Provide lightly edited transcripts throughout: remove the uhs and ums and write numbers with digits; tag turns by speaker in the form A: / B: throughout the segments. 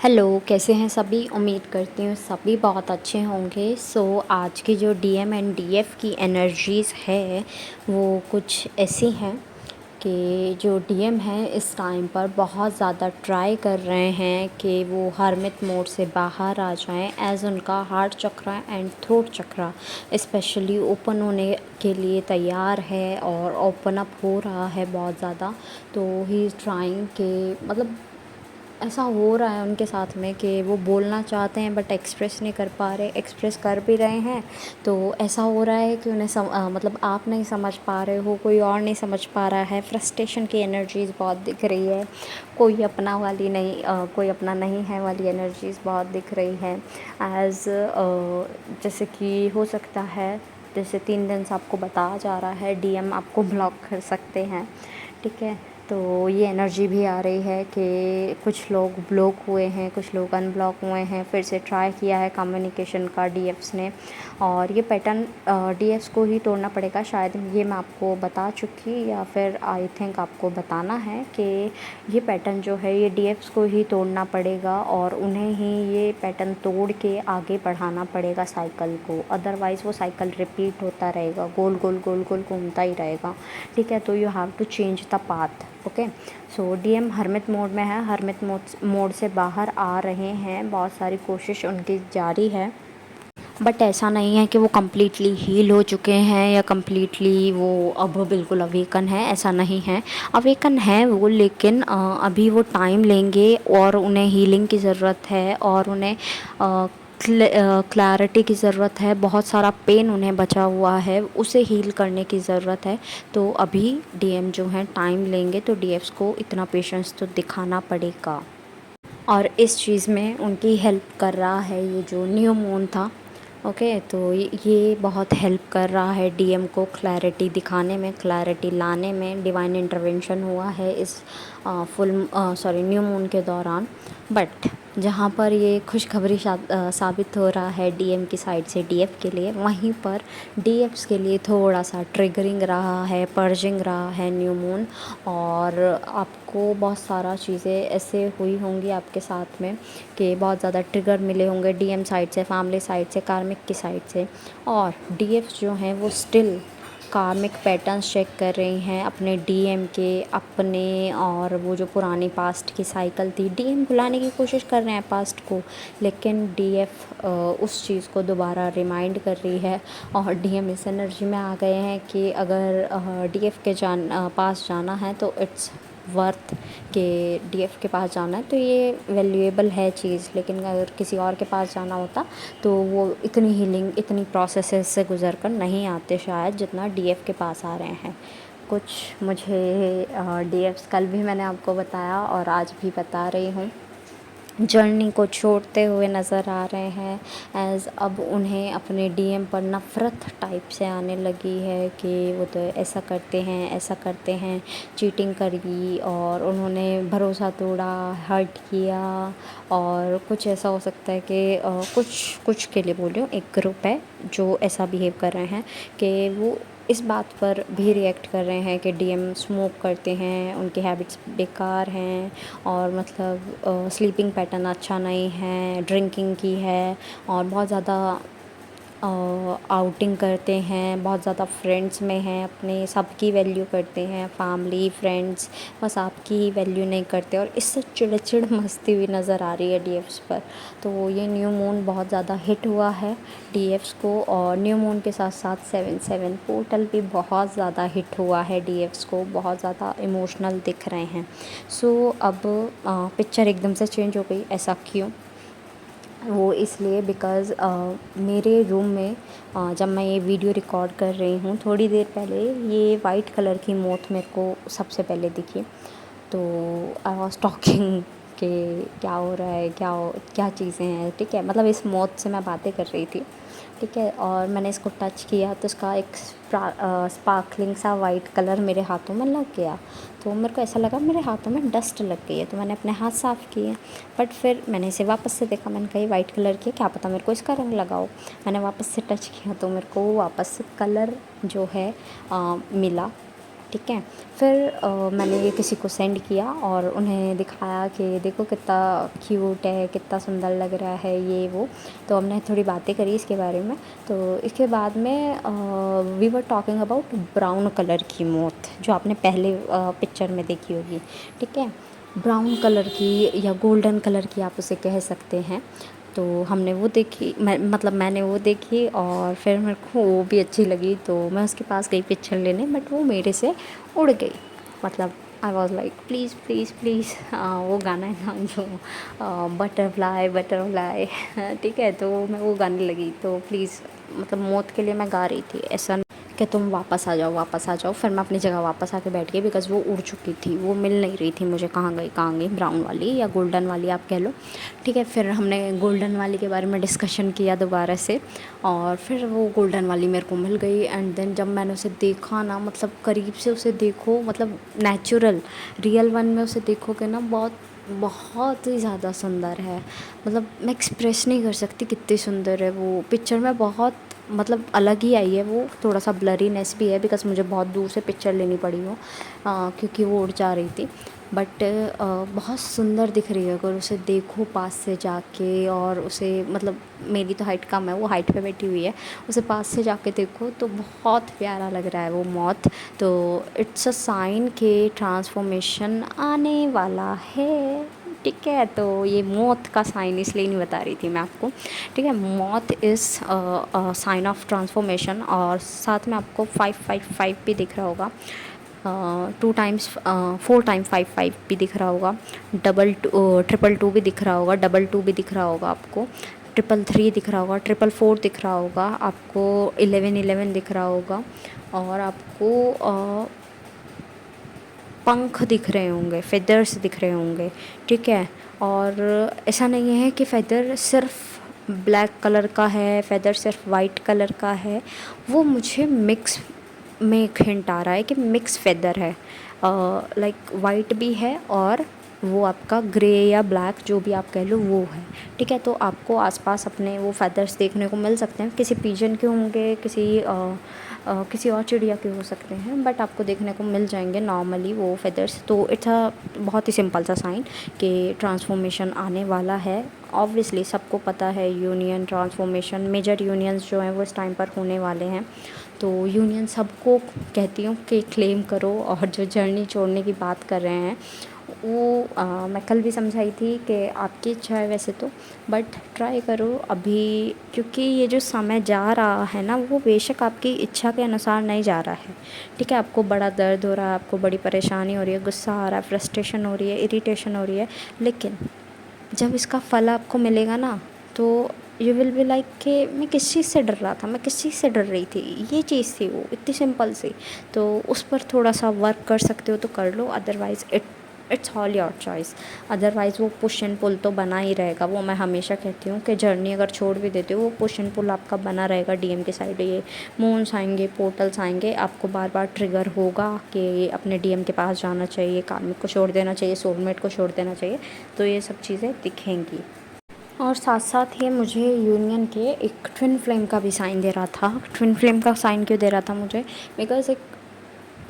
A: Hello, कैसे हैं सभी? उम्मीद करती हूँ सभी बहुत अच्छे होंगे। आज की जो डीएम एंड डीएफ की एनर्जीज़ है वो कुछ ऐसी हैं कि जो डीएम हैं इस टाइम पर बहुत ज़्यादा ट्राई कर रहे हैं कि वो हरमिट मोड से बाहर आ जाएं, एज़ उनका heart chakra and throat chakra specially open होने के लिए तैयार है और ओपन अप हो रहा है बहुत ज़्यादा। तो ही इज़ ट्राइंग कि मतलब ऐसा हो रहा है उनके साथ में कि वो बोलना चाहते हैं बट एक्सप्रेस नहीं कर पा रहे, एक्सप्रेस कर भी रहे हैं तो ऐसा हो रहा है कि उन्हें मतलब आप नहीं समझ पा रहे हो, कोई और नहीं समझ पा रहा है। फ्रस्ट्रेशन की एनर्जीज़ बहुत दिख रही है, कोई अपना वाली नहीं कोई अपना नहीं है वाली एनर्जीज़ बहुत दिख रही है। एज़ जैसे कि हो सकता है, जैसे 3 दिन से आपको बताया जा रहा है डीएम आपको ब्लॉक कर सकते हैं, ठीक है। तो ये एनर्जी भी आ रही है कि कुछ लोग ब्लॉक हुए हैं, कुछ लोग अनब्लॉक हुए हैं, फिर से ट्राई किया है कम्युनिकेशन का डीएफ्स ने। और ये पैटर्न डीएफ्स को ही तोड़ना पड़ेगा शायद, ये मैं आपको बता चुकी या फिर आई थिंक आपको बताना है कि ये पैटर्न जो है ये डीएफ्स को ही तोड़ना पड़ेगा और उन्हें ही ये पैटर्न तोड़ के आगे बढ़ाना पड़ेगा साइकिल को। अदरवाइज़ वो साइकिल रिपीट होता रहेगा, गोल गोल गोल गोल घूमता ही रहेगा, ठीक है। तो you have to change the path, okay. So DM hermit mode में है, हरमिट मोड से बाहर आ रहे हैं, बहुत सारी कोशिश उनकी जारी है बट ऐसा नहीं है कि वो कम्प्लीटली हील हो चुके हैं या कम्प्लीटली वो अब बिल्कुल अवेकन है, ऐसा नहीं है। अवेकन है वो, लेकिन अभी वो टाइम लेंगे और उन्हें हीलिंग की ज़रूरत है और उन्हें क्लैरिटी की ज़रूरत है। बहुत सारा पेन उन्हें बचा हुआ है, उसे हील करने की ज़रूरत है। तो अभी डीएम जो हैं टाइम लेंगे, तो डीएफ्स को इतना पेशेंस तो दिखाना पड़ेगा और इस चीज़ में उनकी हेल्प कर रहा है ये जो न्यू मून था, ओके। तो ये बहुत हेल्प कर रहा है डीएम को क्लैरिटी दिखाने में, क्लैरिटी लाने में। डिवाइन इंटरवेंशन हुआ है इस न्यू मून के दौरान। बट जहाँ पर ये खुशखबरी साबित हो रहा है डीएम की साइड से डीएफ के लिए, वहीं पर डीएफ्स के लिए थोड़ा सा ट्रिगरिंग रहा है, पर्जिंग रहा है न्यू मून। और आपको बहुत सारा चीज़ें ऐसे हुई होंगी आपके साथ में कि बहुत ज़्यादा ट्रिगर मिले होंगे डीएम साइड से, फैमिली साइड से, कार्मिक की साइड से। और डीएफ्स जो हैं वो स्टिल कार्मिक पैटर्न्स चेक कर रही हैं अपने डीएम के, अपने, और वो जो पुरानी पास्ट की साइकिल थी, डीएम भुलाने की कोशिश कर रहे हैं पास्ट को, लेकिन डीएफ उस चीज़ को दोबारा रिमाइंड कर रही है। और डीएम इस एनर्जी में आ गए हैं कि अगर डीएफ के पास जाना है तो इट्स वर्थ के डीएफ के पास जाना है, तो ये वैल्यूएबल है चीज़। लेकिन अगर किसी और के पास जाना होता तो वो इतनी हीलिंग, इतनी प्रोसेसेस से गुजर कर नहीं आते शायद, जितना डीएफ के पास आ रहे हैं। कुछ मुझे डीएफ्स कल भी मैंने आपको बताया और आज भी बता रही हूँ, जर्नी को छोड़ते हुए नज़र आ रहे हैं। एज़ अब उन्हें अपने डीएम पर नफ़रत टाइप से आने लगी है कि वो तो ऐसा करते हैं, ऐसा करते हैं, चीटिंग करी और उन्होंने भरोसा तोड़ा, हर्ट किया। और कुछ ऐसा हो सकता है कि कुछ कुछ के लिए बोल रही हूँ, एक ग्रुप है जो ऐसा बिहेव कर रहे हैं कि वो इस बात पर भी रिएक्ट कर रहे हैं कि डीएम स्मोक करते हैं, उनकी हैबिट्स बेकार हैं और मतलब स्लीपिंग पैटर्न अच्छा नहीं है, ड्रिंकिंग की है और बहुत ज़्यादा आउटिंग करते हैं, बहुत ज़्यादा फ्रेंड्स में हैं, अपने सबकी वैल्यू करते हैं, फैमिली फ्रेंड्स, बस आपकी ही वैल्यू नहीं करते। और इससे चिड़चिड़ मचती हुई नज़र आ रही है डीएफ्स पर। तो ये न्यू मून बहुत ज़्यादा हिट हुआ है डीएफ्स को, और न्यू मून के साथ साथ 7/7 पोर्टल भी बहुत ज़्यादा हिट हुआ है डीएफ्स को, बहुत ज़्यादा इमोशनल दिख रहे हैं। अब पिक्चर एकदम से चेंज हो गई, ऐसा क्यों? वो इसलिए बिकॉज़ मेरे रूम में जब मैं ये वीडियो रिकॉर्ड कर रही हूँ, थोड़ी देर पहले ये वाइट कलर की मोथ मेरे को सबसे पहले दिखी। तो आई वाज़ टॉकिंग कि क्या हो रहा है, क्या चीज़ें हैं, ठीक है। मतलब इस मोथ से मैं बातें कर रही थी, ठीक है। और मैंने इसको टच किया तो इसका एक स्पार्कलिंग सा वाइट कलर मेरे हाथों में लग गया। तो मेरे को ऐसा लगा मेरे हाथों में डस्ट लग गई है, तो मैंने अपने हाथ साफ़ किए। बट फिर मैंने इसे वापस से देखा, मैंने कहा ये वाइट कलर की है, क्या पता मेरे को इसका रंग लगाओ। मैंने वापस से टच किया तो मेरे को वापस से कलर जो है मिला। ठीक है। फिर मैंने ये किसी को सेंड किया और उन्हें दिखाया कि देखो कितना क्यूट है, कितना सुंदर लग रहा है ये वो। तो हमने थोड़ी बातें करी इसके बारे में। तो इसके बाद में we were talking about brown colour की मोथ, जो आपने पहले पिक्चर में देखी होगी, ठीक है। ब्राउन कलर की या गोल्डन कलर की आप उसे कह सकते हैं। तो हमने वो देखी, मैंने वो देखी और फिर मेरे को वो भी अच्छी लगी, तो मैं उसके पास गई पिक्चर लेने, बट वो मेरे से उड़ गई। मतलब I was like please please please. वो गाना है ना जो बटरफ्लाई बटरफ्लाई ठीक है, तो मैं वो गाने लगी, तो प्लीज़ मतलब मौत के लिए मैं गा रही थी, ऐसा कि तुम वापस आ जाओ वापस आ जाओ। फिर मैं अपनी जगह वापस आके बैठ गई, बिकॉज़ वो उड़ चुकी थी, वो मिल नहीं रही थी मुझे, कहाँ गई ब्राउन वाली या गोल्डन वाली आप कह लो, ठीक है। फिर हमने गोल्डन वाली के बारे में डिस्कशन किया दोबारा से, और फिर वो गोल्डन वाली मेरे को मिल गई। एंड देन जब मैंने उसे देखा ना, मतलब करीब से उसे देखो, मतलब नेचुरल रियल वन में उसे देखोगे ना, बहुत बहुत ही ज़्यादा सुंदर है। मतलब मैं एक्सप्रेस नहीं कर सकती कितनी सुंदर है वो। पिक्चर में बहुत मतलब अलग ही आई है वो, थोड़ा सा ब्लरीनेस भी है, बिकॉज़ मुझे बहुत दूर से पिक्चर लेनी पड़ी वो, क्योंकि वो उड़ जा रही थी। बट बहुत सुंदर दिख रही है अगर उसे देखो पास से जाके, और उसे मतलब मेरी तो हाइट कम है, वो हाइट पे बैठी हुई है, उसे पास से जाके देखो तो बहुत प्यारा लग रहा है वो मौत। तो इट्स अ साइन के ट्रांसफॉर्मेशन आने वाला है, ठीक है। तो ये मौत का साइन इसलिए नहीं बता रही थी मैं आपको, ठीक है। मौत इज़ साइन ऑफ ट्रांसफॉर्मेशन। और साथ में आपको 555 भी दिख रहा होगा, 2 टाइम्स 4 टाइम 55 भी दिख रहा होगा, ट्रिपल टू भी दिख रहा होगा, डबल टू भी दिख रहा होगा आपको, 333 दिख रहा होगा, 444 दिख रहा होगा आपको, 1111 दिख रहा होगा, और आपको पंख दिख रहे होंगे, फेदर्स दिख रहे होंगे, ठीक है। और ऐसा नहीं है कि फ़ेदर सिर्फ ब्लैक कलर का है, फ़ेदर सिर्फ वाइट कलर का है, वो मुझे मिक्स में एक हिंट आ रहा है कि मिक्स फ़ेदर है, लाइक वाइट भी है और वो आपका ग्रे या ब्लैक जो भी आप कह लो वो है, ठीक है। तो आपको आसपास अपने वो फ़ेदर्स देखने को मिल सकते हैं, किसी पिजन के होंगे, किसी और चिड़िया के हो सकते हैं, बट आपको देखने को मिल जाएंगे नॉर्मली वो फ़ेदर्स। तो इट्स अ बहुत ही सिंपल सा साइन कि ट्रांसफॉर्मेशन आने वाला है। ऑब्वियसली सबको पता है यूनियन ट्रांसफॉर्मेशन, मेजर यूनियंस जो हैं वो इस टाइम पर होने वाले हैं। तो यूनियन सबको कहती हूँ कि क्लेम करो, और जो जर्नी छोड़ने की बात कर रहे हैं वो मैं कल भी समझाई थी कि आपकी इच्छा है वैसे तो, बट ट्राई करो अभी, क्योंकि ये जो समय जा रहा है ना, वो बेशक आपकी इच्छा के अनुसार नहीं जा रहा है, ठीक है। आपको बड़ा दर्द हो रहा है, आपको बड़ी परेशानी हो रही है, गुस्सा आ रहा है, फ्रस्ट्रेशन हो रही है, इरिटेशन हो रही है, लेकिन जब इसका फल आपको मिलेगा ना, तो यू विल बी लाइक कि मैं किस चीज़ से डर रहा था, मैं किस चीज़ से डर रही थी, ये चीज़ थी वो, इतनी सिंपल सी। तो उस पर थोड़ा सा वर्क कर सकते हो तो कर लो, otherwise it's all your choice. Otherwise वो पुश एंड पुल तो बना ही रहेगा। वो मैं हमेशा कहती हूँ कि जर्नी अगर छोड़ भी देते हो, वो पुश एंड पुल आपका बना रहेगा डीएम के साइड। ये मून्स आएंगे, पोर्टल्स आएंगे, आपको बार बार ट्रिगर होगा कि अपने डीएम के पास जाना चाहिए, कार्मिक को छोड़ देना चाहिए, सोलमेट को छोड़ देना चाहिए। तो ये सब चीज़ें दिखेंगी। और साथ साथ ये मुझे यूनियन के एक ट्विन फ्लेम का भी साइन दे रहा था। ट्विन फ्लेम का साइन क्यों दे रहा था मुझे, बिकॉज़ एक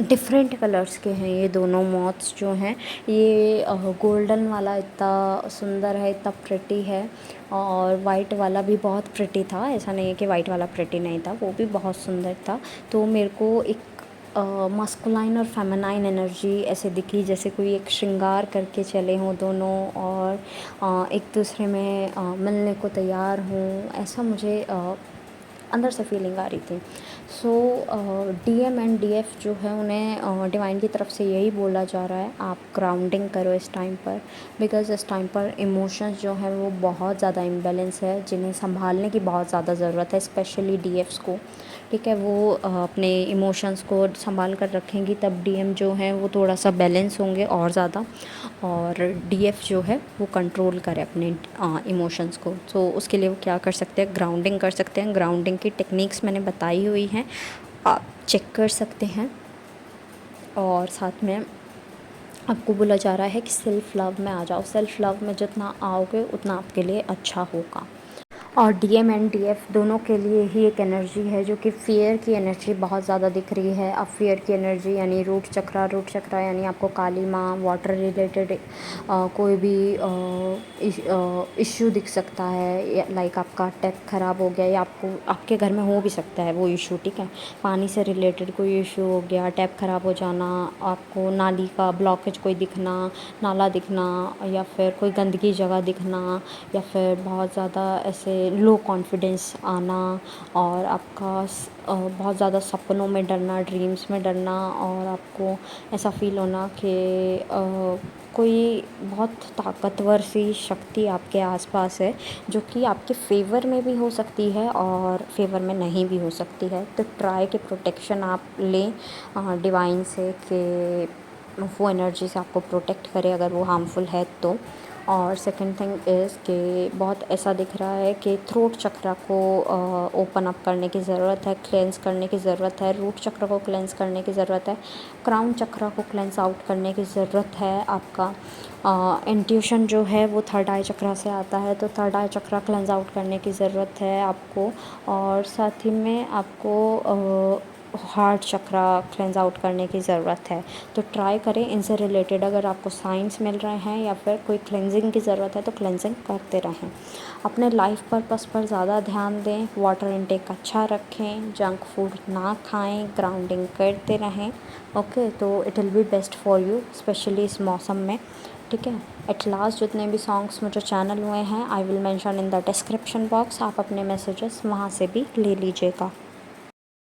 A: डिफरेंट कलर्स के हैं ये दोनों मॉथ्स जो हैं। ये गोल्डन वाला इतना सुंदर है, इतना प्रिटी है, और वाइट वाला भी बहुत प्रिटी था, ऐसा नहीं है कि वाइट वाला प्रिटी नहीं था, वो भी बहुत सुंदर था। तो मेरे को एक मस्कुलाइन और फेमिनाइन एनर्जी ऐसे दिखी, जैसे कोई एक श्रृंगार करके चले हों दोनों, और एक दूसरे में मिलने को तैयार हों, ऐसा मुझे अंदर से फीलिंग आ रही थी। सो डीएम एंड डीएफ जो है, उन्हें डिवाइन की तरफ से यही बोला जा रहा है, आप ग्राउंडिंग करो इस टाइम पर, बिकॉज़ इस टाइम पर इमोशंस जो हैं वो बहुत ज़्यादा इम्बैलेंस है, जिन्हें संभालने की बहुत ज़्यादा ज़रूरत है, स्पेशली डीएफ्स को, ठीक है। वो अपने इमोशंस को संभाल कर रखेंगी, तब डीएम जो हैं वो थोड़ा सा बैलेंस होंगे और ज़्यादा, और डीएफ जो है वो कंट्रोल करे अपने इमोशंस को। तो उसके लिए वो क्या कर सकते हैं, ग्राउंडिंग कर सकते हैं। ग्राउंडिंग की टेक्निक्स मैंने बताई हुई हैं, आप चेक कर सकते हैं। और साथ में आपको बोला जा रहा है कि सेल्फ़ लव में आ जाओ, सेल्फ़ लव में जितना आओगे उतना आपके लिए अच्छा होगा। और डीएम एंड डीएफ दोनों के लिए ही एक एनर्जी है जो कि फ़ियर की एनर्जी बहुत ज़्यादा दिख रही है। अब फ़ियर की एनर्जी यानी रूट चक्रा यानी आपको काली माँ, वाटर रिलेटेड कोई भी इश्यू दिख सकता है, लाइक आपका टैप ख़राब हो गया या आपको आपके घर में हो भी सकता है वो इशू, ठीक है। पानी से रिलेटेड कोई इशू हो गया, टैप ख़राब हो जाना, आपको नाली का ब्लॉकेज कोई दिखना, नाला दिखना, या फिर कोई गंदगी जगह दिखना, या फिर बहुत ज़्यादा ऐसे लो कॉन्फिडेंस आना, और आपका बहुत ज़्यादा सपनों में डरना, ड्रीम्स में डरना, और आपको ऐसा फ़ील होना कि कोई बहुत ताकतवर सी शक्ति आपके आसपास है जो कि आपके फेवर में भी हो सकती है और फेवर में नहीं भी हो सकती है। तो ट्राई के प्रोटेक्शन आप लें डिवाइन से कि वो एनर्जी से आपको प्रोटेक्ट करे अगर वो हार्मफुल है तो। और सेकंड थिंग इज़ कि बहुत ऐसा दिख रहा है कि थ्रोट चक्रा को ओपन अप करने की ज़रूरत है, क्लेंस करने की ज़रूरत है, रूट चक्र को क्लेंस करने की ज़रूरत है, क्राउन चक्रा को क्लेंस आउट करने की ज़रूरत है। आपका इंट्यूशन जो है वो थर्ड आई चक्रा से आता है, तो थर्ड आई चक्रा क्लेंस आउट करने की ज़रूरत है आपको। और साथ ही में आपको हार्ट चक्रा क्लेंस आउट करने की ज़रूरत है। तो ट्राई करें इनसे रिलेटेड अगर आपको साइंस मिल रहे हैं या फिर कोई क्लेंजिंग की ज़रूरत है तो क्लेंजिंग करते रहें। अपने लाइफ पर्पस पर ज़्यादा ध्यान दें, वाटर इनटेक अच्छा रखें, जंक फूड ना खाएं, ग्राउंडिंग करते रहें। ओके, तो it will be best for you specially इस मौसम में, ठीक है। एट लास्ट जितने भी सॉन्ग्स मुझे चैनल हुए हैं I will mention in the description box, आप अपने मैसेजेस वहाँ से भी ले लीजिएगा।